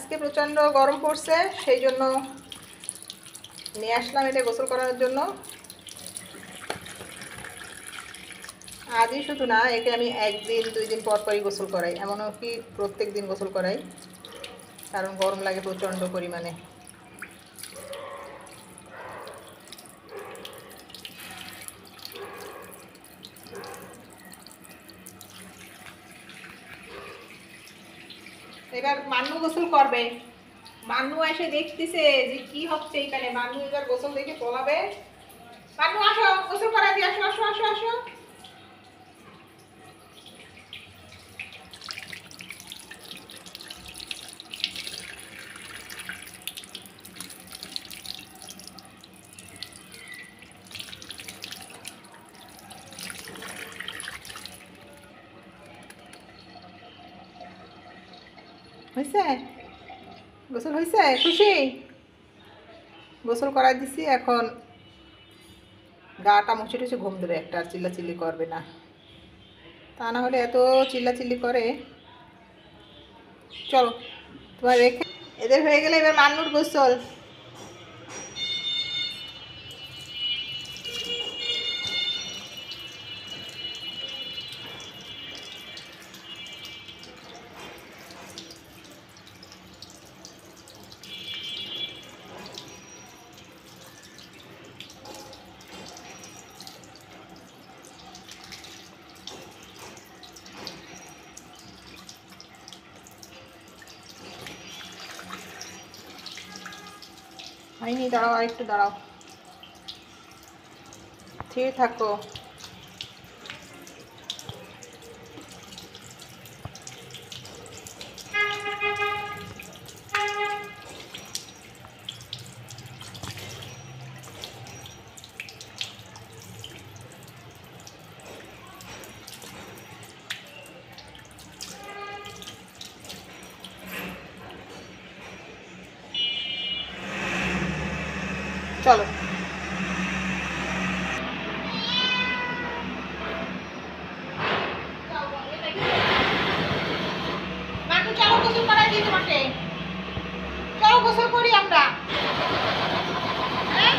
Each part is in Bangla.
আজকে প্রচণ্ড গরম পড়ছে, সেই জন্য নিয়ে আসলাম এটা গোসল করানোর জন্য। আজই শুধু না, একে আমি 1 দিন 2 দিন পর পরই গোসল করাই, এমনও কি প্রত্যেক দিন গোসল করাই, কারণ গরম লাগে প্রচণ্ড পরিমাণে। এবার মান্নু গোসল করবে। মান্নু এসে দেখতেছে যে কি হচ্ছে এখানে। মান্নু এবার গোসল দেখে পলাবে। মান্নু আসো, গোসল করা দিয়ে আসো, আসো আসো আসো। হয়েছে? গোসল হয়েছে? খুশি? গোসল করাই দিছি, এখন গাটা মুছে টুছে ঘুম দেবে একটা, আর চিল্লাচিল্লি করবে না। তা না হলে এত চিল্লাচিল্লি করে। চলো তোমার রেখে, এদের হয়ে গেলে এবার মান্নুর গোসল। হয়নি, দাঁড়াও, আর একটু দাঁড়াও, ঠিক থাকো। চলো মান্নু, চলো গোসল করাই দিই তোমাকে। চলো গোসল করি আমরা। হ্যাঁ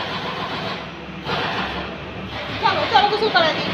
চলো, চলো গোসল করাই দিই।